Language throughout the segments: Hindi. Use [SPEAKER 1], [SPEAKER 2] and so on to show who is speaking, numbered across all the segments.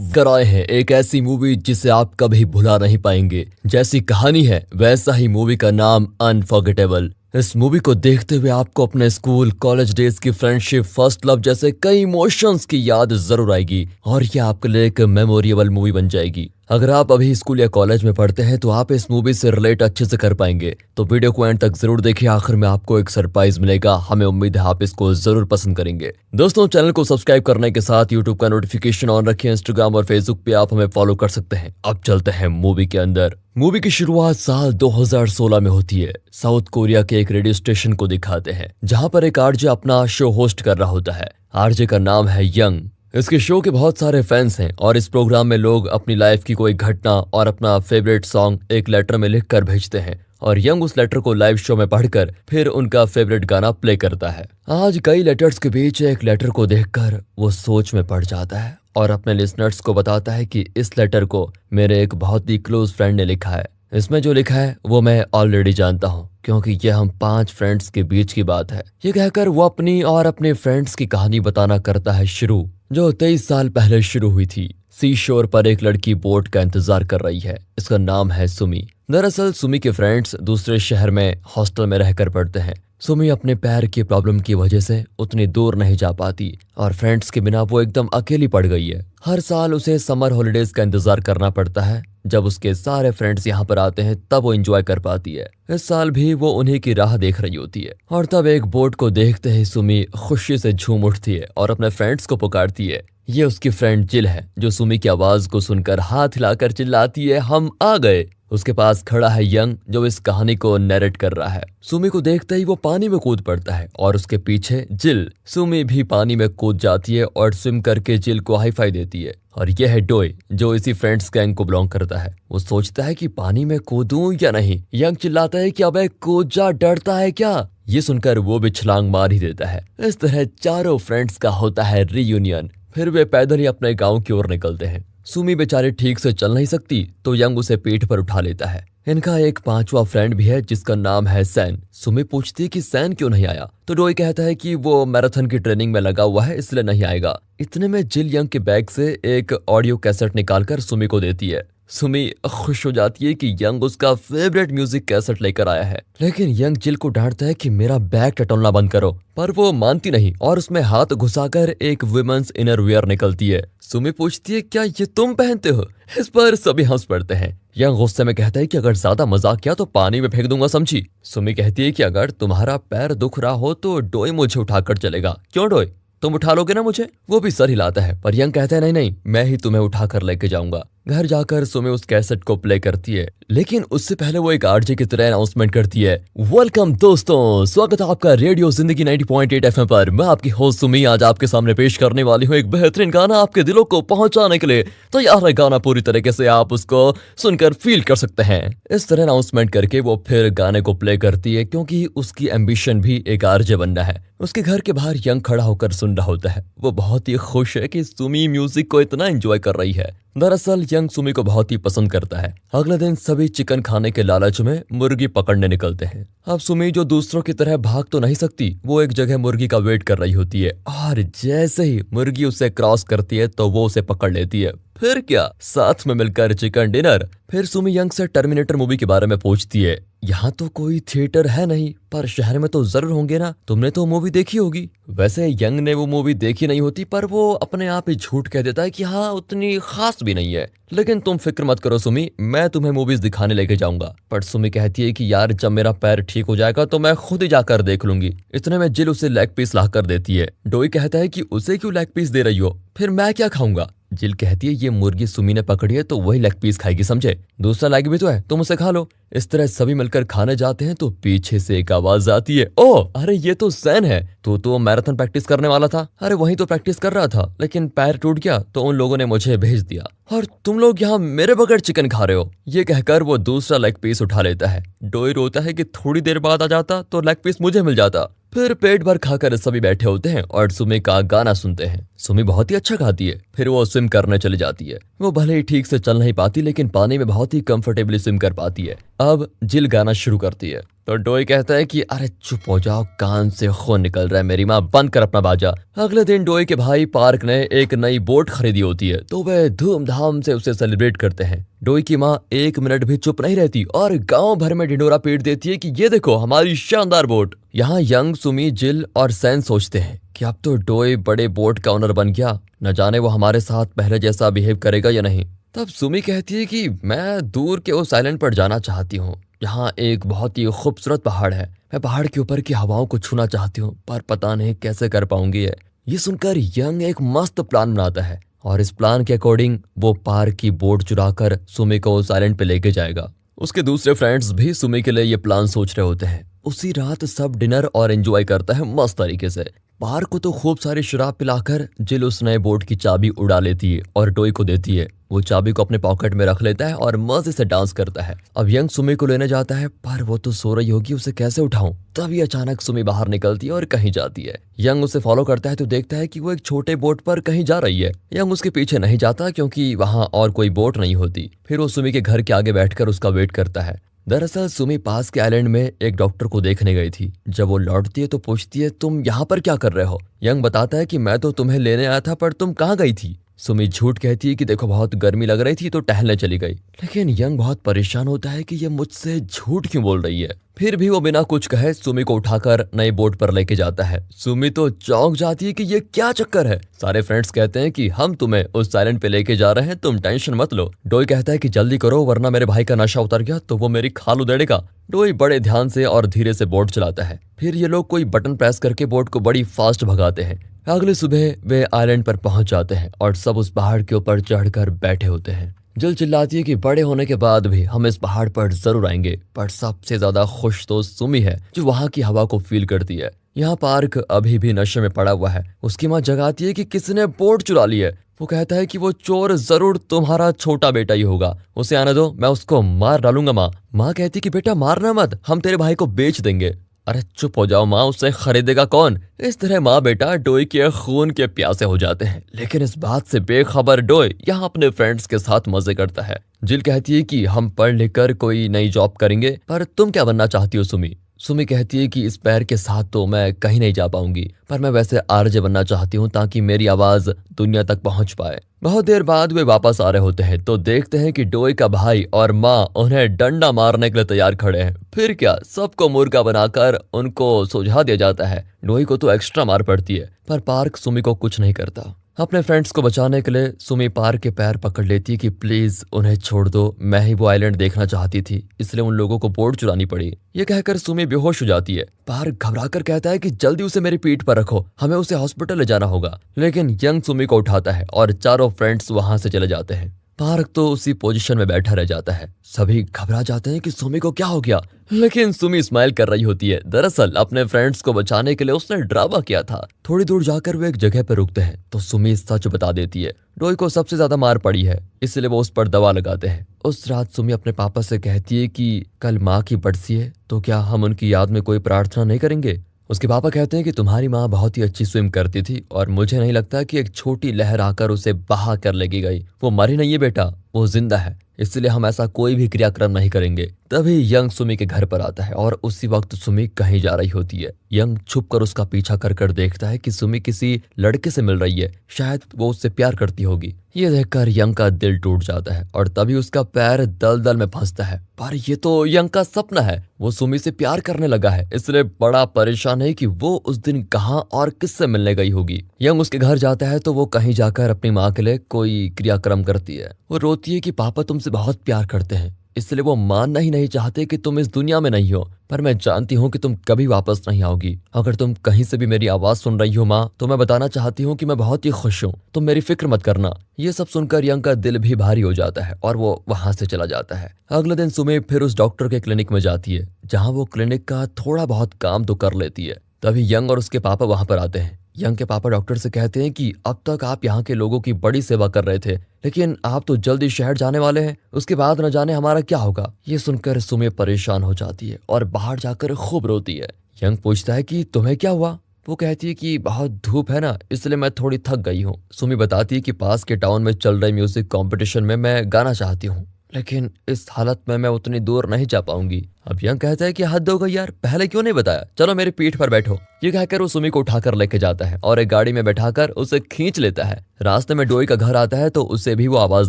[SPEAKER 1] कर आए हैं एक ऐसी मूवी जिसे आप कभी भुला नहीं पाएंगे। जैसी कहानी है वैसा ही मूवी का नाम अनफॉरगेटेबल। इस मूवी को देखते हुए आपको अपने स्कूल कॉलेज डेज की फ्रेंडशिप, फर्स्ट लव जैसे कई इमोशंस की याद जरूर आएगी और ये आपके लिए एक मेमोरेबल मूवी बन जाएगी। अगर आप अभी स्कूल या कॉलेज में पढ़ते हैं तो आप इस मूवी से रिलेट अच्छे से कर पाएंगे। तो वीडियो को एंड तक जरूर देखिए, आखिर में आपको एक सरप्राइज मिलेगा। हमें उम्मीद है आप इसको जरूर पसंद करेंगे। दोस्तों, चैनल को सब्सक्राइब करने के साथ यूट्यूब का नोटिफिकेशन ऑन रखिए। इंस्टाग्राम और फेसबुक पे आप हमें फॉलो कर सकते हैं। अब चलते हैं मूवी के अंदर। मूवी की शुरुआत साल 2016 में होती है। साउथ कोरिया के एक रेडियो स्टेशन को दिखाते हैं जहां पर एक आरजे अपना शो होस्ट कर रहा होता है। आरजे का नाम है यंग। इसके शो के बहुत सारे फैंस हैं और इस प्रोग्राम में लोग अपनी लाइफ की कोई घटना और अपना फेवरेट सॉन्ग एक लेटर में लिखकर भेजते हैं और यंग उस लेटर को लाइव शो में पढ़कर फिर उनका फेवरेट गाना प्ले करता है। आज कई लेटर्स के बीच एक लेटर को देखकर वो सोच में पड़ जाता है और अपने लिसनर्स को बताता है कि इस लेटर को मेरे एक बहुत ही क्लोज फ्रेंड ने लिखा है। इसमें जो लिखा है वो मैं ऑलरेडी जानता हूँ क्योंकि यह हम 5 फ्रेंड्स के बीच की बात है। ये कहकर वो अपनी और अपने फ्रेंड्स की कहानी बताना करता है शुरू, जो 23 साल पहले शुरू हुई थी। सी शोर पर एक लड़की बोट का इंतजार कर रही है। इसका नाम है सुमी। दरअसल सुमी के फ्रेंड्स दूसरे शहर में हॉस्टल में रहकर पढ़ते हैं। सुमी अपने पैर की प्रॉब्लम की वजह से उतनी दूर नहीं जा पाती और फ्रेंड्स के बिना वो एकदम अकेली पड़ गई है। हर साल उसे समर हॉलिडेज का इंतजार करना पड़ता है। जब उसके सारे फ्रेंड्स यहाँ पर आते हैं तब वो एंजॉय कर पाती है। इस साल भी वो उन्हीं की राह देख रही होती है और तब एक बोट को देखते ही सुमी खुशी से झूम उठती है और अपने फ्रेंड्स को पुकारती है। ये उसकी फ्रेंड जिल है जो सुमी की आवाज को सुनकर हाथ हिलाकर चिल्लाती है, हम आ गए। उसके पास खड़ा है यंग जो इस कहानी को नैरेट कर रहा है। सुमी को देखते ही वो पानी में कूद पड़ता है और उसके पीछे जिल। सुमी भी पानी में कूद जाती है और स्विम करके जिल को हाई फाई देती है। और यह है डोय जो इसी फ्रेंड्स गैंग को बिलोंग करता है। वो सोचता है कि पानी में कूदूं या नहीं। यंग चिल्लाता है कि अबे कूद जा, डरता है क्या। ये सुनकर वो भी छलांग मार ही देता है। इस तरह चारों फ्रेंड्स का होता है रीयूनियन। फिर वे पैदल ही अपने गाँव की ओर निकलते हैं। सुमी बेचारी ठीक से चल नहीं सकती तो यंग उसे पीठ पर उठा लेता है। इनका एक 5वां फ्रेंड भी है जिसका नाम है सैन। सुमी पूछती है कि सैन क्यों नहीं आया तो डोई कहता है कि वो मैराथन की ट्रेनिंग में लगा हुआ है इसलिए नहीं आएगा। इतने में जिल यंग के बैग से एक ऑडियो कैसेट निकालकर सुमी को देती है। सुमी खुश हो जाती है कि यंग उसका फेवरेट म्यूजिक कैसेट लेकर आया है, लेकिन यंग जिल को डांटता है कि मेरा बैग टटोलना बंद करो, पर वो मानती नहीं और उसमें हाथ घुसाकर एक वुमेन्स इनर वियर निकलती है। सुमी पूछती है क्या ये तुम पहनते हो। इस पर सभी हंस पड़ते हैं। यंग गुस्से में कहता है कि अगर ज्यादा मजाक किया तो पानी में फेंक दूंगा, समझी। सुमी कहती है कि अगर तुम्हारा पैर दुख रहा हो तो डोई मुझे उठाकर चलेगा। क्यों डोई, तुम उठा लोगे ना मुझे। वो भी सर हिलाता है पर यंग कहता है नहीं नहीं, मैं ही तुम्हें उठाकर लेके जाऊंगा। घर जाकर सुमी उस कैसेट को प्ले करती है, लेकिन उससे पहले वो एक आरजे की तरह अनाउंसमेंट करती है, वेलकम दोस्तों, स्वागत है आपका रेडियो जिंदगी 90.8 FM पर। मैं आपकी होस्ट सुमी आज आपके सामने पेश करने वाली हूँ एक बेहतरीन गाना आपके दिलों को पहुंचाने के लिए। तो यार गाना पूरी तरीके से आप उसको सुनकर फील कर सकते हैं। इस तरह अनाउंसमेंट करके वो फिर गाने को प्ले करती है क्योंकि उसकी एम्बिशन भी एक आरजे बनना है। उसके घर के बाहर यंग खड़ा होकर सुन रहा होता है। वो बहुत ही खुश है कि सुमी म्यूजिक को इतना एंजॉय कर रही है। दरअसल यंग सुमी को बहुत ही पसंद करता है। अगले दिन सभी चिकन खाने के लालच में मुर्गी पकड़ने निकलते हैं। अब सुमी जो दूसरों की तरह भाग तो नहीं सकती, वो एक जगह मुर्गी का वेट कर रही होती है और जैसे ही मुर्गी उसे क्रॉस करती है तो वो उसे पकड़ लेती है। फिर क्या, साथ में मिलकर चिकन डिनर। फिर सुमी यंग से टर्मिनेटर मूवी के बारे में पूछती है। यहाँ तो कोई थिएटर है नहीं, पर शहर में तो जरूर होंगे ना, तुमने तो मूवी देखी होगी। वैसे यंग ने वो मूवी देखी नहीं होती पर वो अपने आप ही झूठ कह देता है कि हाँ उतनी खास भी नहीं है, लेकिन तुम फिक्र मत करो सुमी, मैं तुम्हें मूवीज दिखाने लेके जाऊंगा। पर सुमी कहती है कि यार जब मेरा पैर ठीक हो जाएगा तो मैं खुद ही जाकर देख लूंगी। इतने में जिल उसे लेग पीस ला कर देती है। डोई कहता है कि उसे क्यों लेग पीस दे रही हो, फिर मैं क्या खाऊंगा। जिल कहती है ये मुर्गी सुमी ने पकड़ी है तो वही लेग पीस खाएगी, समझे, दूसरा लेग भी तो है, तुम उसे खा लो। इस तरह सभी मिलकर खाने जाते हैं तो पीछे से एक आवाज आती है, ओ अरे ये तो सैन है, तो मैराथन प्रैक्टिस करने वाला था। अरे वही तो प्रैक्टिस कर रहा था लेकिन पैर टूट गया तो उन लोगों ने मुझे भेज दिया और तुम लोग यहाँ मेरे बगैर चिकन खा रहे हो। ये कहकर वो दूसरा लेग पीस उठा लेता है। डोई रोता है कि थोड़ी देर बाद आ जाता तो लेग पीस मुझे मिल जाता। फिर पेट भर खाकर सभी बैठे होते हैं और सुमी का गाना सुनते हैं। सुमी बहुत ही अच्छा गाती है। फिर वो स्विम करने चली जाती है। वो भले ही ठीक से चल नहीं पाती लेकिन पानी में बहुत ही कंफर्टेबली स्विम कर पाती है। अब जिल गाना शुरू करती है तो डोई कहता है कि अरे चुप हो जाओ, कान से खून निकल रहा है, मेरी माँ बंद कर अपना बाजा। अगले दिन डोई के भाई पार्क ने एक नई बोट खरीदी होती है तो वे धूमधाम से उसे सेलिब्रेट करते हैं। डोई की माँ एक मिनट भी चुप नहीं रहती और गांव भर में ढिंडोरा पीट देती है कि ये देखो हमारी शानदार बोट। यहाँ यंग, सुमी, जिल और सैन सोचते हैं कि अब तो डोई बड़े बोट का ओनर बन गया, न जाने वो हमारे साथ पहले जैसा बिहेव करेगा या नहीं। तब सुमी कहती है कि मैं दूर के उस आइलैंड पर जाना चाहती हूँ। यहाँ एक बहुत ही खूबसूरत पहाड़ है, मैं पहाड़ के ऊपर की हवाओं को छूना चाहती हूँ, पर पता नहीं कैसे कर पाऊंगी। ये सुनकर यंग एक मस्त प्लान बनाता है और इस प्लान के अकॉर्डिंग वो पार्क की बोट चुराकर सुमी को उस आइलैंड पे लेके जाएगा। उसके दूसरे फ्रेंड्स भी सुमी के लिए ये प्लान सोच रहे होते हैं। उसी रात सब डिनर और एंजॉय करता है मस्त तरीके से। पार्क को तो खूब सारी शराब पिलाकर जिल उस नए बोट की चाबी उड़ा लेती है और डोई को देती है। वो चाबी को अपने पॉकेट में रख लेता है और मजे से डांस करता है। अब यंग सुमी को लेने जाता है पर वो तो सो रही होगी, उसे कैसे उठाऊं। तभी अचानक सुमी बाहर निकलती है और कहीं जाती है। यंग उसे फॉलो करता है तो देखता है कि वो एक छोटे बोट पर कहीं जा रही है। यंग उसके पीछे नहीं जाता क्योंकि वहां और कोई बोट नहीं होती। फिर वो सुमी के घर के आगे बैठकर उसका वेट करता है। दरअसल सुमी पास के आइलैंड में एक डॉक्टर को देखने गई थी। जब वो लौटती है तो पूछती है तुम यहाँ पर क्या कर रहे हो। यंग बताता है कि मैं तो तुम्हें लेने आया था पर तुम कहाँ गई थी। सुमी झूठ कहती है कि देखो बहुत गर्मी लग रही थी तो टहलने चली गई। लेकिन यंग बहुत परेशान होता है कि ये मुझसे झूठ क्यों बोल रही है। फिर भी वो बिना कुछ कहे सुमी को उठाकर नई बोट पर लेके जाता है। सुमी तो चौंक जाती है कि ये क्या चक्कर है। सारे फ्रेंड्स कहते हैं कि हम तुम्हें उस आइलैंड पे लेके जा रहे हैं, तुम टेंशन मत लो। डोई कहता है कि जल्दी करो वरना मेरे भाई का नशा उतर गया तो वो मेरी खाल उधेड़ेगा। डोई बड़े ध्यान से और धीरे से बोट चलाता है। फिर ये लोग कोई बटन प्रेस करके बोट को बड़ी फास्ट भगाते हैं। अगली सुबह वे आइलैंड पर पहुंच जाते हैं और सब उस पहाड़ के ऊपर चढ़कर बैठे होते हैं। जिल चिल्लाती है कि बड़े होने के बाद भी हम इस पहाड़ पर जरूर आएंगे। पर सबसे ज्यादा खुश तो सुमी है जो वहां की हवा को फील करती है। यहाँ पार्क अभी भी नशे में पड़ा हुआ है। उसकी माँ जगाती है कि किसने बोट चुरा ली है। वो कहता है कि वो चोर जरूर तुम्हारा छोटा बेटा ही होगा, उसे आने दो, मैं उसको मार डालूंगा। माँ कहती कि बेटा मारना मत, हम तेरे भाई को बेच देंगे। अरे चुप हो जाओ माँ, उससे खरीदेगा कौन। इस तरह माँ बेटा डोई के खून के प्यासे हो जाते हैं। लेकिन इस बात से बेखबर डोई यहाँ अपने फ्रेंड्स के साथ मजे करता है। जिल कहती है कि हम पढ़ लिख कर कोई नई जॉब करेंगे, पर तुम क्या बनना चाहती हो सुमी। सुमी कहती है कि इस पैर के साथ तो मैं कहीं नहीं जा पाऊंगी, पर मैं वैसे आरजे बनना चाहती हूँ ताकि मेरी आवाज दुनिया तक पहुंच पाए। बहुत देर बाद वे वापस आ रहे होते हैं तो देखते हैं कि डोई का भाई और माँ उन्हें डंडा मारने के लिए तैयार खड़े हैं। फिर क्या, सबको मुर्गा बनाकर उनको सुझा दिया जाता है। डोई को तो एक्स्ट्रा मार पड़ती है पर पार्क सुमी को कुछ नहीं करता। अपने फ्रेंड्स को बचाने के लिए सुमी पार्क के पैर पकड़ लेती है कि प्लीज उन्हें छोड़ दो, मैं ही वो आइलैंड देखना चाहती थी, इसलिए उन लोगों को बोट चुरानी पड़ी। ये कहकर सुमी बेहोश हो जाती है। पार्क घबराकर कहता है कि जल्दी उसे मेरी पीठ पर रखो, हमें उसे हॉस्पिटल ले जाना होगा। लेकिन यंग सुमी को उठाता है और चारों फ्रेंड्स वहां से चले जाते हैं। पार्क तो उसी पोजीशन में बैठा रह जाता है। सभी घबरा जाते हैं कि सुमी को क्या हो गया, लेकिन सुमी स्माइल कर रही होती है। दरअसल अपने फ्रेंड्स को बचाने के लिए उसने ड्रामा किया था। थोड़ी दूर जाकर वो एक जगह पर रुकते हैं तो सुमी सच बता देती है। डोई को सबसे ज्यादा मार पड़ी है इसलिए वो उस पर दवा लगाते हैं। उस रात सुमी अपने पापा से कहती है कि कल माँ की बरसी है तो क्या हम उनकी याद में कोई प्रार्थना नहीं करेंगे। उसके पापा कहते हैं कि तुम्हारी माँ बहुत ही अच्छी स्विम करती थी और मुझे नहीं लगता कि एक छोटी लहर आकर उसे बहा कर लेगी गई। वो मरी नहीं है बेटा, वो जिंदा है, इसलिए हम ऐसा कोई भी क्रियाक्रम नहीं करेंगे। तभी यंग सुमी के घर पर आता है और उसी वक्त सुमी कहीं जा रही होती है। यंग छुप कर उसका पीछा कर देखता है कि सुमी किसी लड़के से मिल रही है, शायद वो उससे प्यार करती होगी। ये देखकर यंग का दिल टूट जाता है और तभी उसका पैर दलदल में फंसता है। पर ये तो यंग का सपना है, वो सुमी से प्यार करने लगा है, इसलिए बड़ा परेशान है कि वो उस दिन कहाँ और किससे मिलने गई होगी। यंग उसके घर जाता है तो वो कहीं जाकर अपनी माँ के लिए कोई क्रियाक्रम करती है। वो रोती है कि पापा तुमसे बहुत प्यार करते हैं, इसलिए वो मानना ही नहीं चाहते कि तुम इस दुनिया में नहीं हो, पर मैं जानती हूँ कि तुम कभी वापस नहीं आओगी। अगर तुम कहीं से भी मेरी आवाज सुन रही हो माँ, तो मैं बताना चाहती हूँ कि मैं बहुत ही खुश हूँ, तुम मेरी फिक्र मत करना। ये सब सुनकर यंग का दिल भी भारी हो जाता है और वो वहां से चला जाता है। अगले दिन सुमी फिर उस डॉक्टर के क्लिनिक में जाती है, जहाँ वो क्लिनिक का थोड़ा बहुत काम तो कर लेती है। तभी यंग और उसके पापा वहां पर आते हैं। यंग के पापा डॉक्टर से कहते हैं कि अब तक आप यहाँ के लोगों की बड़ी सेवा कर रहे थे, लेकिन आप तो जल्दी शहर जाने वाले हैं, उसके बाद न जाने हमारा क्या होगा। ये सुनकर सुमी परेशान हो जाती है और बाहर जाकर खूब रोती है। यंग पूछता है कि तुम्हें क्या हुआ। वो कहती है कि बहुत धूप है ना, इसलिए मैं थोड़ी थक गई हूँ। सुमी बताती है कि पास के टाउन में चल रहे म्यूजिक कंपटीशन में मैं गाना चाहती हूँ, लेकिन इस हालत में मैं उतनी दूर नहीं जा पाऊंगी। अब यंग कहता है कि हद हो गई यार, पहले क्यों नहीं बताया, चलो मेरी पीठ पर बैठो। ये कहकर वो सुमी को उठाकर लेके जाता है और एक गाड़ी में बैठाकर उसे खींच लेता है। रास्ते में डोई का घर आता है तो उसे भी वो आवाज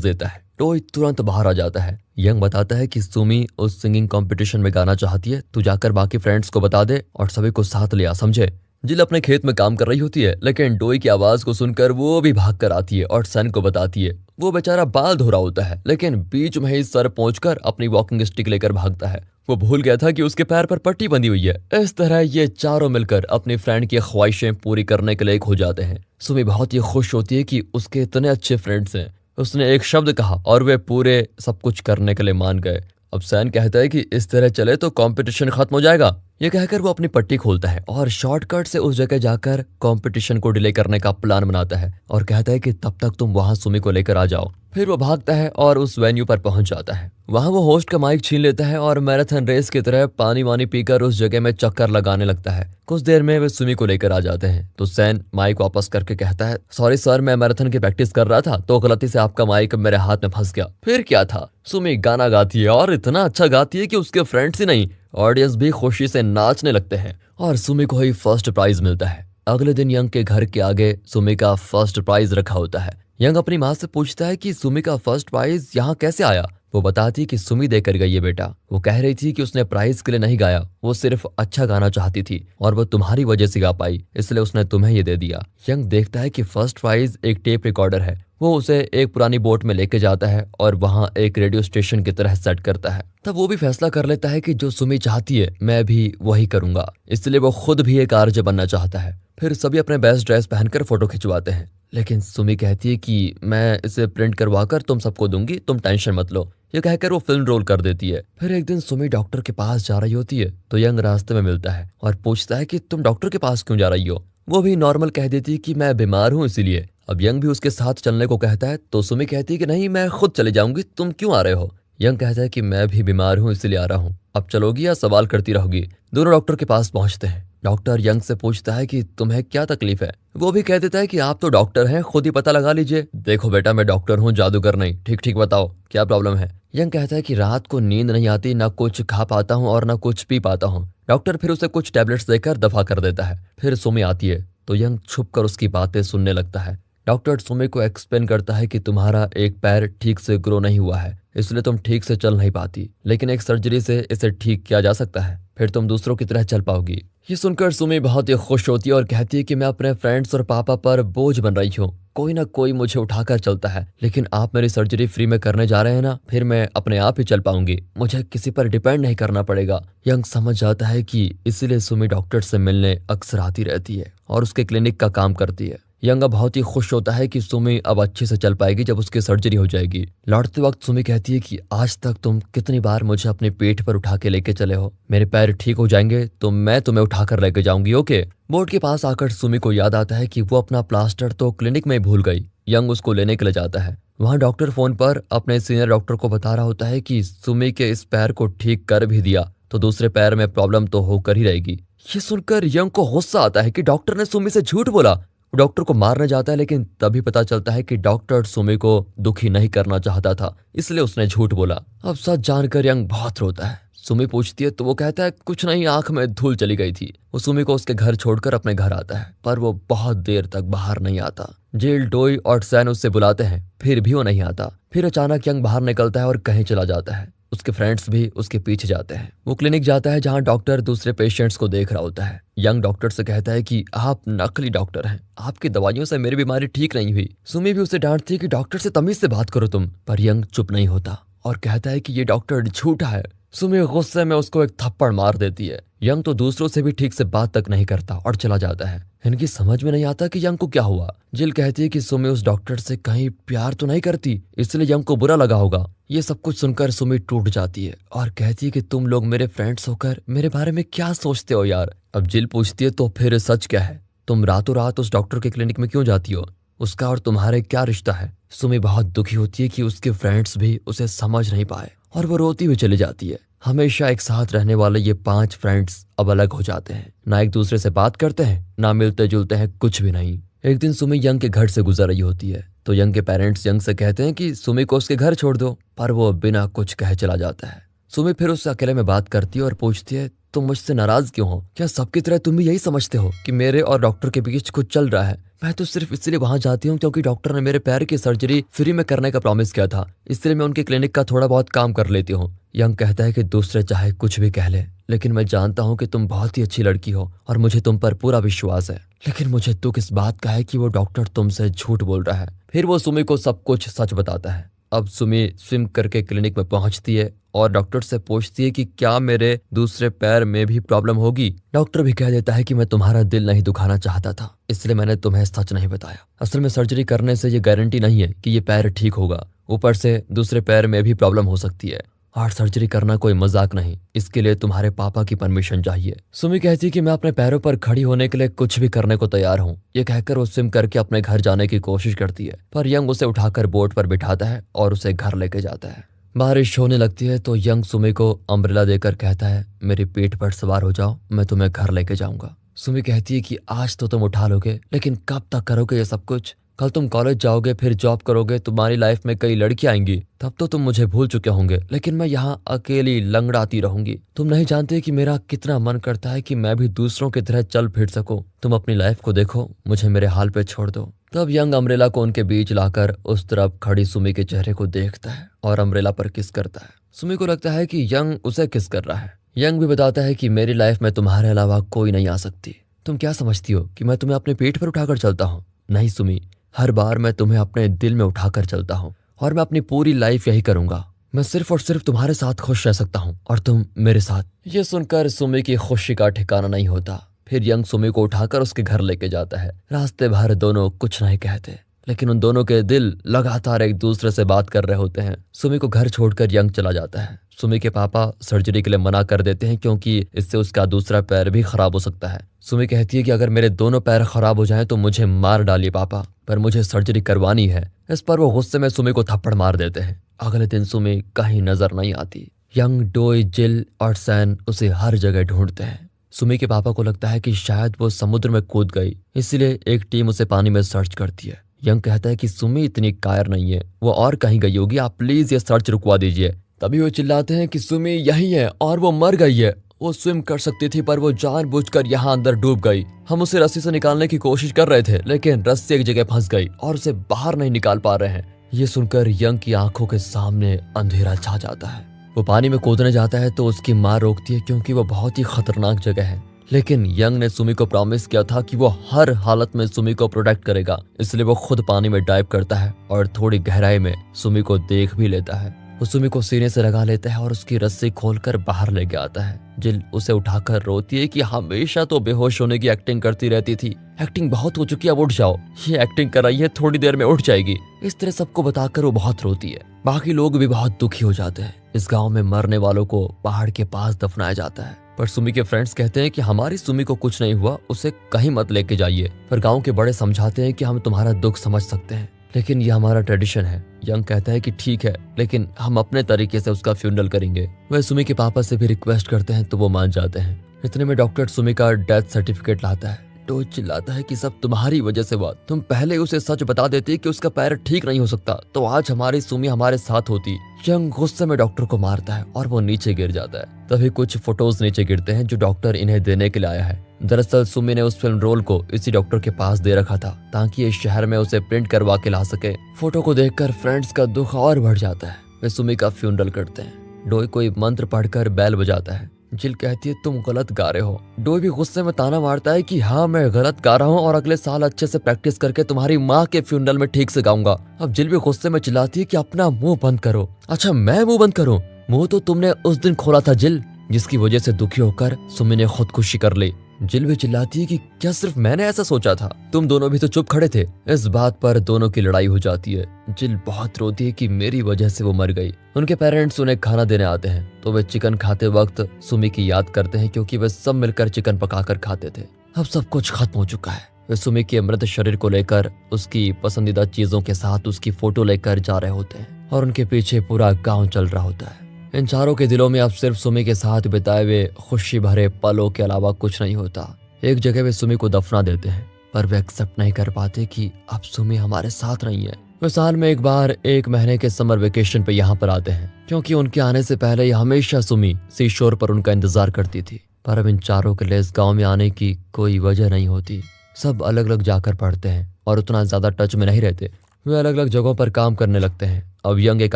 [SPEAKER 1] देता है। डोई तुरंत बाहर आ जाता है। यंग बताता है कि सुमी उस सिंगिंग कंपटीशन में गाना चाहती है, तू जाकर बाकी फ्रेंड्स को बता दे और सभी को साथ ले आ, समझे। जिल अपने खेत में काम कर रही होती है, लेकिन डोई की आवाज को सुनकर वो भी भाग कर आती है और सन को बताती है। वो बेचारा बाल धो रहा होता है, लेकिन बीच में ही सर पहुंचकर अपनी वॉकिंग स्टिक लेकर भागता है। वो भूल गया था कि उसके पैर पर पट्टी बंधी हुई है। इस तरह ये चारों मिलकर अपनी फ्रेंड की ख्वाहिशें पूरी करने के लिए एक हो जाते हैं। सुमी बहुत ही खुश होती है कि उसके इतने अच्छे फ्रेंड्स हैं। उसने एक शब्द कहा और वे पूरे सब कुछ करने के लिए मान गए। अब सैन कहता है कि इस तरह चले तो कंपटीशन खत्म हो जाएगा। ये कहकर वो अपनी पट्टी खोलता है और शॉर्टकट से उस जगह जाकर कंपटीशन को डिले करने का प्लान बनाता है और कहता है कि तब तक तुम वहां सुमी को लेकर आ जाओ। फिर वो भागता है और उस वेन्यू पर पहुंच जाता है। वहां वो होस्ट का माइक छीन लेता है और मैराथन रेस की तरह पानी वानी पीकर उस जगह में चक्कर लगाने लगता है। कुछ देर में वे सुमी को लेकर आ जाते हैं तो सैन माइक वापस करके कहता है, सॉरी सर, मैं मैराथन की प्रैक्टिस कर रहा था तो गलती से आपका माइक मेरे हाथ में फंस गया। फिर क्या था, सुमी गाना गाती है और इतना अच्छा गाती है कि उसके फ्रेंड्स ही नहीं, ऑडियंस भी खुशी से नाचने लगते हैं और सुमी को ही फर्स्ट प्राइज मिलता है। अगले दिन यंग के घर के आगे सुमी का फर्स्ट प्राइज रखा होता है। यंग अपनी माँ से पूछता है कि सुमी का फर्स्ट प्राइज यहाँ कैसे आया। वो बताती कि सुमी देकर गई है बेटा। वो कह रही थी कि उसने प्राइज के लिए नहीं गाया, वो सिर्फ अच्छा गाना चाहती थी और वो तुम्हारी वजह से गा पाई, इसलिए उसने तुम्हें ये दे दिया। यंग देखता है कि फर्स्ट प्राइज एक टेप रिकॉर्डर है। वो उसे एक पुरानी बोट में लेके जाता है और वहां एक रेडियो स्टेशन की तरह सेट करता है। तब वो भी फैसला कर लेता है कि जो सुमी चाहती है मैं भी वही करूंगा, इसलिए वो खुद भी एक आरजे बनना चाहता है। फिर सभी अपने बेस्ट ड्रेस पहनकर फोटो खिंचवाते हैं, लेकिन सुमी कहती है कि मैं इसे प्रिंट करवाकर तुम सबको दूंगी, तुम टेंशन मत लो। ये कहकर वो फिल्म रोल कर देती है। फिर एक दिन सुमी डॉक्टर के पास जा रही होती है तो यंग रास्ते में मिलता है और पूछता है कि तुम डॉक्टर के पास क्यों जा रही हो। वो भी नॉर्मल कह देती है कि मैं बीमार हूँ इसीलिए। अब यंग भी उसके साथ चलने को कहता है तो सुमी कहती है कि नहीं, मैं खुद चले जाऊंगी, तुम क्यों आ रहे हो। यंग कहता है कि मैं भी बीमार हूँ इसलिए आ रहा हूँ, अब चलोगी या सवाल करती रहोगी। दोनों डॉक्टर के पास पहुंचते हैं। डॉक्टर यंग से पूछता है कि तुम्हें क्या तकलीफ है। वो भी कह देता है कि आप तो डॉक्टर हैं, खुद ही पता लगा लीजिए। देखो बेटा, मैं डॉक्टर हूँ, जादूगर नहीं, ठीक ठीक बताओ क्या प्रॉब्लम है। यंग कहता है कि रात को नींद नहीं आती, ना कुछ खा पाता हूँ और ना कुछ पी पाता हूँ। डॉक्टर फिर उसे कुछ टैबलेट्स देकर दफा कर देता है। फिर सुमी आती है तो यंग छुप कर उसकी बातें सुनने लगता है। डॉक्टर सुमी को एक्सप्लेन करता है कि तुम्हारा एक पैर ठीक से ग्रो नहीं हुआ है, इसलिए तुम ठीक से चल नहीं पाती, लेकिन एक सर्जरी से इसे ठीक किया जा सकता है, फिर तुम दूसरों की तरह चल पाओगी। ये सुनकर सुमी बहुत ही खुश होती है और कहती है कि मैं अपने फ्रेंड्स और पापा पर बोझ बन रही हूँ, कोई ना कोई मुझे उठाकर चलता है, लेकिन आप मेरी सर्जरी फ्री में करने जा रहे हैं ना, फिर मैं अपने आप ही चल पाऊंगी, मुझे किसी पर डिपेंड नहीं करना पड़ेगा। यंग समझ जाता है कि इसीलिए सुमी डॉक्टर से मिलने अक्सर आती रहती है और उसके क्लिनिक का काम करती है। यंग बहुत ही खुश होता है कि सुमी अब अच्छे से चल पाएगी जब उसकी सर्जरी हो जाएगी। लौटते वक्त सुमी कहती है कि आज तक तुम कितनी बार मुझे अपने पेट पर उठा के लेके चले हो, मेरे पैर ठीक हो जाएंगे तो मैं तुम्हें उठाकर लेके जाऊंगी, ओके। बोर्ड के पास आकर सुमी को याद आता है कि वो अपना प्लास्टर तो क्लिनिक में भूल गई। यंग उसको लेने के लिए जाता है। वहाँ डॉक्टर फोन पर अपने सीनियर डॉक्टर को बता रहा होता है कि सुमी के इस पैर को ठीक कर भी दिया तो दूसरे पैर में प्रॉब्लम तो होकर ही रहेगी। ये सुनकर यंग को गुस्सा आता है कि डॉक्टर ने सुमी से झूठ बोला। डॉक्टर को मारने जाता है, लेकिन तभी पता चलता है कि डॉक्टर सुमी को दुखी नहीं करना चाहता था, इसलिए उसने झूठ बोला। अब सच जानकर यंग बहुत रोता है। सुमी पूछती है तो वो कहता है कुछ नहीं, आंख में धूल चली गई थी। वो सुमी को उसके घर छोड़कर अपने घर आता है, पर वो बहुत देर तक बाहर नहीं आता। जेल, डोई और सैन उससे बुलाते हैं, फिर भी वो नहीं आता। फिर अचानक यंग बाहर निकलता है और कहीं चला जाता है। उसके फ्रेंड्स भी उसके पीछे जाते हैं। वो क्लिनिक जाता है जहां डॉक्टर दूसरे पेशेंट्स को देख रहा होता है। यंग डॉक्टर से कहता है कि आप नकली डॉक्टर हैं, आपकी दवाइयों से मेरी बीमारी ठीक नहीं हुई। सुमी भी उसे डांटती है कि डॉक्टर से तमीज से बात करो तुम, पर यंग चुप नहीं होता और कहता है कि ये डॉक्टर झूठा है। सुमी गुस्से में उसको एक थप्पड़ मार देती है। यंग तो दूसरों से भी ठीक से बात तक नहीं करता और चला जाता है। इनकी समझ में नहीं आता कि यंग को क्या हुआ। जिल कहती है कि सुमी उस डॉक्टर से कहीं प्यार तो नहीं करती, इसलिए यंग को बुरा लगा होगा। ये सब कुछ सुनकर सुमी टूट जाती है और कहती है कि तुम लोग मेरे फ्रेंड्स होकर मेरे बारे में क्या सोचते हो यार। अब जिल पूछती है तो फिर सच क्या है, तुम रातों रात उस डॉक्टर के क्लिनिक में क्यों जाती हो, उसका और तुम्हारे क्या रिश्ता है। सुमी बहुत दुखी होती है कि उसके फ्रेंड्स भी उसे समझ नहीं पाए और वो रोती हुई चली जाती है। हमेशा एक साथ रहने वाले ये 5 फ्रेंड्स अब अलग हो जाते हैं। ना एक दूसरे से बात करते हैं, ना मिलते जुलते हैं, कुछ भी नहीं। एक दिन सुमी यंग के घर से गुजर रही होती है तो यंग के पेरेंट्स यंग से कहते हैं कि सुमी को उसके घर छोड़ दो, पर वो बिना कुछ कहे चला जाता है। सुमी फिर उससे अकेले में बात करती है और पूछती है, तुम मुझसे नाराज क्यों हो? क्या सबकी तरह तुम भी यही समझते हो कि मेरे और डॉक्टर के बीच कुछ चल रहा है? मैं तो सिर्फ इसलिए वहां जाती हूँ क्योंकि डॉक्टर ने मेरे पैर की सर्जरी फ्री में करने का प्रॉमिस किया था, इसलिए मैं उनके क्लिनिक का थोड़ा बहुत काम कर लेती हूँ। यंग कहता है कि दूसरे चाहे कुछ भी कह ले, लेकिन मैं जानता हूँ कि तुम बहुत ही अच्छी लड़की हो और मुझे तुम पर पूरा विश्वास है। लेकिन मुझे दुख इस बात का है कि वो डॉक्टर तुमसे झूठ बोल रहा है। फिर वो सुमी को सब कुछ सच बताता है। अब सुमी स्विम करके क्लिनिक में पहुंचती है और डॉक्टर से पूछती है कि क्या मेरे दूसरे पैर में भी प्रॉब्लम होगी। डॉक्टर भी कह देता है कि मैं तुम्हारा दिल नहीं दुखाना चाहता था, इसलिए मैंने तुम्हें सच नहीं बताया। असल में सर्जरी करने से ये गारंटी नहीं है कि ये पैर ठीक होगा, ऊपर से दूसरे पैर में भी प्रॉब्लम हो सकती है। हार्ट सर्जरी करना कोई मजाक नहीं, इसके लिए तुम्हारे पापा की परमिशन चाहिए। सुमी कहती है कि मैं अपने पैरों पर खड़ी होने के लिए कुछ भी करने को तैयार हूँ। ये कहकर वो स्विम करके अपने घर जाने की कोशिश करती है, पर यंग उसे उठाकर बोट पर बिठाता है और उसे घर लेके जाता है। बारिश होने लगती है तो यंग सुमी को अम्ब्रेला देकर कहता है, मेरी पीठ पर सवार हो जाओ, मैं तुम्हें घर लेके जाऊंगा। सुमी कहती है कि आज तो तुम उठा लोगे, लेकिन कब तक करोगे ये सब कुछ? कल तुम कॉलेज जाओगे, फिर जॉब करोगे, तुम्हारी लाइफ में कई लड़कियां आएंगी, तब तो तुम मुझे भूल चुके होंगे, लेकिन मैं यहाँ अकेली लंगड़ाती रहूंगी। तुम नहीं जानते कि मेरा कितना मन करता है कि मैं भी दूसरों की तरह चल फिर सकूं। तुम अपनी लाइफ को देखो, मुझे मेरे हाल पे छोड़ दो। तब यंग अम्ब्रेला को उनके बीच लाकर उस तरफ खड़ी सुमी के चेहरे को देखता है और अम्ब्रेला पर किस करता है। सुमी को लगता है कि यंग उसे किस कर रहा है। यंग भी बताता है कि मेरी लाइफ में तुम्हारे अलावा कोई नहीं आ सकती। तुम क्या समझती हो कि मैं तुम्हें अपने पेट पर उठाकर चलता हूँ? नहीं सुमी, हर बार मैं तुम्हें अपने दिल में उठाकर चलता हूँ और मैं अपनी पूरी लाइफ यही करूंगा। मैं सिर्फ और सिर्फ तुम्हारे साथ खुश रह सकता हूँ और तुम मेरे साथ। ये सुनकर सुमी की खुशी का ठिकाना नहीं होता। फिर यंग सुमी को उठाकर उसके घर लेके जाता है। रास्ते भर दोनों कुछ नहीं कहते, लेकिन उन दोनों के दिल लगातार एक दूसरे से बात कर रहे होते हैं। सुमी को घर छोड़कर यंग चला जाता है। सुमी के पापा सर्जरी के लिए मना कर देते हैं क्योंकि इससे उसका दूसरा पैर भी खराब हो सकता है। सुमी कहती है कि अगर मेरे दोनों पैर खराब हो जाएं तो मुझे मार डालिए पापा, पर मुझे सर्जरी करवानी है। इस पर वो गुस्से में सुमी को थप्पड़ मार देते हैं। अगले दिन सुमी कहीं नजर नहीं आती। यंग, डोई, जिल और सैन उसे हर जगह ढूंढते हैं। सुमी के पापा को लगता है कि शायद वो समुद्र में कूद गई, इसलिए एक टीम उसे पानी में सर्च करती है। यंग कहता है कि सुमी इतनी कायर नहीं है, वो और कहीं गई होगी, आप प्लीज ये सर्च रुकवा दीजिए। तभी वो चिल्लाते हैं कि सुमी यही है और वो मर गई है। वो स्विम कर सकती थी पर वो जानबूझकर यहाँ अंदर डूब गई। हम उसे रस्सी से निकालने की कोशिश कर रहे थे, लेकिन रस्सी एक जगह फंस गई और उसे बाहर नहीं निकाल पा रहे हैं। ये सुनकर यंग की आंखों के सामने अंधेरा छा जाता है। वो पानी में कूदने जाता है तो उसकी माँ रोकती है क्योंकि वो बहुत ही खतरनाक जगह है। लेकिन यंग ने सुमी को प्रॉमिस किया था कि वो हर हालत में सुमी को प्रोटेक्ट करेगा, इसलिए वो खुद पानी में डाइव करता है और थोड़ी गहराई में सुमी को देख भी लेता है। वो सुमी को सीने से लगा लेता है और उसकी रस्सी खोलकर बाहर लेके आता है। जिल उसे उठाकर रोती है कि हमेशा तो बेहोश होने की एक्टिंग करती रहती थी, एक्टिंग बहुत हो चुकी है, अब उठ जाओ, ये एक्टिंग कराई है, थोड़ी देर में उठ जाएगी। इस तरह सबको बताकर वो बहुत रोती है। बाकी लोग भी बहुत दुखी हो जाते हैं। इस गाँव में मरने वालों को पहाड़ के पास दफनाया जाता है, पर सुमी के फ्रेंड्स कहते हैं कि हमारी सुमी को कुछ नहीं हुआ, उसे कहीं मत लेके जाइए। पर गांव के बड़े समझाते हैं कि हम तुम्हारा दुख समझ सकते हैं, लेकिन ये हमारा ट्रेडिशन है। यंग कहता है कि ठीक है, लेकिन हम अपने तरीके से उसका फ्यूनरल करेंगे। वह सुमी के पापा से भी रिक्वेस्ट करते हैं तो वो मान जाते हैं। इतने में डॉक्टर सुमी का डेथ सर्टिफिकेट लाता है। टो चिल्लाता है कि सब तुम्हारी वजह से हुआ, तुम पहले उसे सच बता देती कि उसका पैर ठीक नहीं हो सकता तो आज हमारी सुमी हमारे साथ होती। यंग गुस्से में डॉक्टर को मारता है और वो नीचे गिर जाता है। तभी कुछ फोटोज नीचे गिरते हैं जो डॉक्टर इन्हें देने के लिए आया है। दरअसल सुमी ने उस फिल्म रोल को इसी डॉक्टर के पास दे रखा था ताकि इस शहर में उसे प्रिंट करवा के ला सके। फोटो को देखकर फ्रेंड्स का दुख और बढ़ जाता है। वे सुमी का फ्यूनरल करते हैं। डोई कोई मंत्र पढ़कर बैल बजाता है। जिल कहती है तुम गलत गा रहे हो। डोई भी गुस्से में ताना मारता है कि हाँ मैं गलत गा रहा हूँ और अगले साल अच्छे से प्रैक्टिस करके तुम्हारी माँ के फ्यूनरल में ठीक से गाऊंगा। अब जिल भी गुस्से में चिल्लाती है कि अपना मुंह बंद करो। अच्छा मैं मुंह बंद करूँ? मुंह तो तुमने उस दिन खोला था जिल, जिसकी वजह से दुखी होकर सुमी ने खुदकुशी कर ली। जिल भी चिल्लाती है कि क्या सिर्फ मैंने ऐसा सोचा था? तुम दोनों भी तो चुप खड़े थे। इस बात पर दोनों की लड़ाई हो जाती है। जिल बहुत रोती है कि मेरी वजह से वो मर गई। उनके पेरेंट्स उन्हें खाना देने आते हैं तो वे चिकन खाते वक्त सुमी की याद करते हैं क्योंकि वे सब मिलकर चिकन पकाकर खाते थे। अब सब कुछ खत्म हो चुका है। वे सुमी के मृत शरीर को लेकर उसकी पसंदीदा चीजों के साथ उसकी फोटो लेकर जा रहे होते हैं और उनके पीछे पूरा गाँव चल रहा होता है। इन चारों के दिलों में अब सिर्फ सुमी के साथ बिताए हुए खुशी भरे पलों के अलावा कुछ नहीं होता। एक जगह वे सुमी को दफना देते हैं, पर वे एक्सेप्ट नहीं कर पाते कि अब सुमी हमारे साथ नहीं है। वे साल में एक बार 1 महीने के समर वेकेशन पे यहाँ पर आते हैं, क्योंकि उनके आने से पहले ही हमेशा सुमी सी शोर पर उनका इंतजार करती थी। पर अब इन चारों के लिए इस गाँव में आने की कोई वजह नहीं होती। सब अलग अलग जाकर पढ़ते हैं और उतना ज्यादा टच में नहीं रहते। वे अलग अलग जगहों पर काम करने लगते हैं। अब यंग एक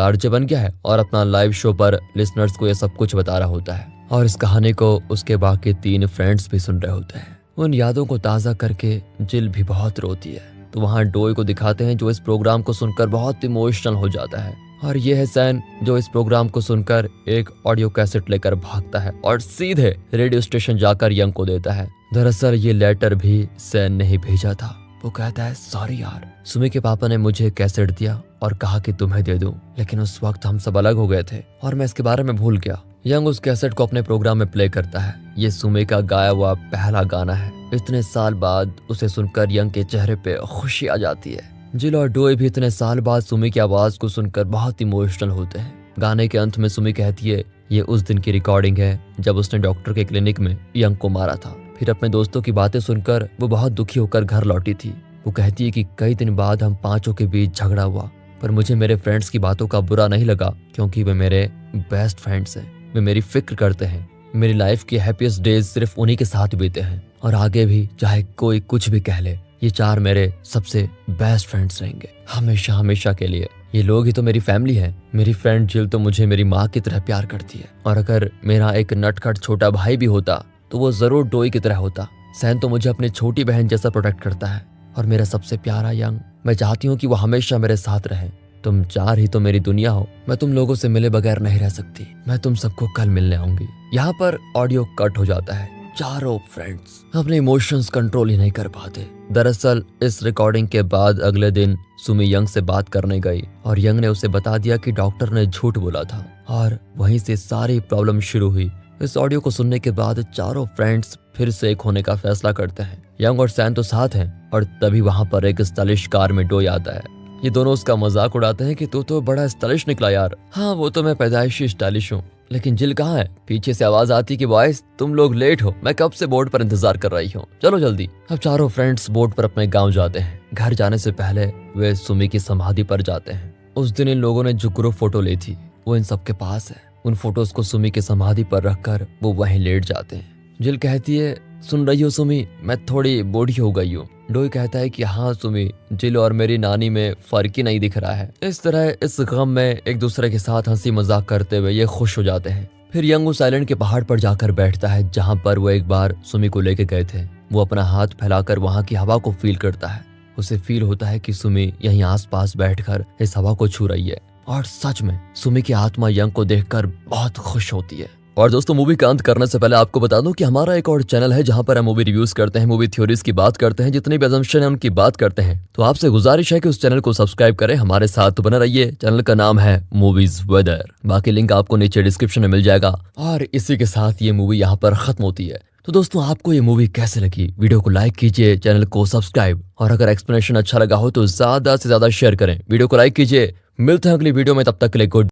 [SPEAKER 1] आरजे बन गया है और अपना लाइव शो पर लिसनर्स को यह सब कुछ बता रहा होता है, और इस कहानी को उसके बाकी 3 फ्रेंड्स भी सुन रहे होते हैं। उन यादों को ताज़ा करके जिल भी बहुत रोती है। तो वहाँ डोई को दिखाते हैं, जो इस प्रोग्राम को सुनकर बहुत इमोशनल हो जाता है, और ये है सैन, जो इस प्रोग्राम को सुनकर एक ऑडियो कैसेट लेकर भागता है और सीधे रेडियो स्टेशन जाकर यंग को देता है। दरअसल ये लेटर भी सैन ने ही भेजा था। वो कहता है, सॉरी यार, सुमी के पापा ने मुझे कैसेट दिया और कहा कि तुम्हें दे दूं, लेकिन उस वक्त हम सब अलग हो गए थे और मैं इसके बारे में भूल गया। यंग उस कैसेट को अपने प्रोग्राम में प्ले करता है। ये सुमी का गाया हुआ पहला गाना है। इतने साल बाद उसे सुनकर यंग के चेहरे पे खुशी आ जाती है। जिल और डोई भी इतने साल बाद सुमी की आवाज को सुनकर बहुत इमोशनल होते हैं। गाने के अंत में सुमी कहती है, ये उस दिन की रिकॉर्डिंग है जब उसने डॉक्टर के क्लिनिक में यंग को मारा था। फिर अपने दोस्तों की बातें सुनकर वो बहुत दुखी होकर घर लौटी थी। वो कहती है कि कई दिन बाद हम पांचों के बीच झगड़ा हुआ, पर मुझे मेरे फ्रेंड्स की बातों का बुरा नहीं लगा, क्योंकि वे मेरे बेस्ट फ्रेंड्स हैं। वे मेरी फिक्र करते हैं। मेरी लाइफ के हैप्पीएस्ट डेज सिर्फ उन्हीं के साथ बीते हैं, और आगे भी चाहे कोई कुछ भी कह ले, ये 4 मेरे सबसे बेस्ट फ्रेंड्स रहेंगे, हमेशा हमेशा के लिए। ये लोग ही तो मेरी फैमिली है। मेरी फ्रेंड जिल तो मुझे मेरी माँ की तरह प्यार करती है, और अगर मेरा एक नटखट छोटा भाई भी होता तो वो जरूर डोई की तरह होता। सैन तो मुझे अपनी छोटी बहन जैसा प्रोटेक्ट करता है, और मेरा सबसे प्यारा यंग, मैं चाहती हूँ कि वो हमेशा मेरे साथ रहे। तुम 4 ही तो मेरी दुनिया हो। मैं तुम लोगों से मिले बगैर नहीं रह सकती। मैं तुम सबको कल मिलने आऊंगी। यहाँ पर ऑडियो कट हो जाता है। चारों फ्रेंड्स अपने इमोशंस कंट्रोल ही नहीं कर पाते। दरअसल इस रिकॉर्डिंग के बाद अगले दिन सुमी यंग से बात करने गई, और यंग ने उसे बता दिया कि डॉक्टर ने झूठ बोला था, और वहीं से सारी प्रॉब्लम शुरू हुई। इस ऑडियो को सुनने के बाद चारों फ्रेंड्स फिर से एक होने का फैसला करते हैं। यंग और सैन तो साथ हैं, और तभी वहां पर एक स्टाइलिश कार में डोई आता है। ये दोनों उसका मजाक उड़ाते हैं कि तू तो बड़ा स्टाइलिश निकला यार। हाँ, वो तो मैं पैदाइशी स्टाइलिश हूँ, लेकिन जिल कहाँ है? पीछे से आवाज आती कि बॉयज तुम लोग लेट हो, मैं कब से बोर्ड पर इंतजार कर रही हूँ, चलो जल्दी। अब चारों फ्रेंड्स बोर्ड पर अपने गाँव जाते हैं। घर जाने से पहले वे सुमी की समाधि पर जाते हैं। उस दिन इन लोगों ने जो ग्रुप फोटो ली थी वो इन सबके पास है। उन फोटोज को सुमी की समाधि पर रखकर वो वहीं लेट जाते हैं। जिल कहती है, सुन रही हो सुमी, मैं थोड़ी बूढ़ी हो गई हूँ। डोई कहता है कि हाँ सुमी, जिल और मेरी नानी में फर्क ही नहीं दिख रहा है। इस तरह इस गम में एक दूसरे के साथ हंसी मजाक करते हुए ये खुश हो जाते हैं। फिर यंग उस आइलैंड के पहाड़ पर जाकर बैठता है जहाँ पर वो एक बार सुमी को लेके गए थे। वो अपना हाथ फैलाकर वहाँ की हवा को फील करता है। उसे फील होता है कि सुमी यहीं आसपास बैठकर इस हवा को छू रही है, और सच में सुमी की आत्मा यंग को देखकर बहुत खुश होती है। और दोस्तों, मूवी का अंत करने से पहले आपको बता दूं कि हमारा एक और चैनल है जहां पर हम मूवी रिव्यूज करते हैं, मूवी थ्योरीज की बात करते हैं, जितनी भी असम्पशन है उनकी बात करते हैं। तो आपसे गुजारिश है कि उस चैनल को सब्सक्राइब करें, हमारे साथ बने रहिए। चैनल का नाम है मूवीज वेदर। बाकी लिंक आपको नीचे डिस्क्रिप्शन में मिल जाएगा। और इसी के साथ ये मूवी यहाँ पर खत्म होती है। तो दोस्तों, आपको ये मूवी कैसे लगी? वीडियो को लाइक कीजिए, चैनल को सब्सक्राइब, और अगर एक्सप्लेनेशन अच्छा लगा हो तो ज्यादा से ज्यादा शेयर करें। वीडियो को लाइक कीजिए। मिलते हैं अगली वीडियो में, तब तक के लिए गुड।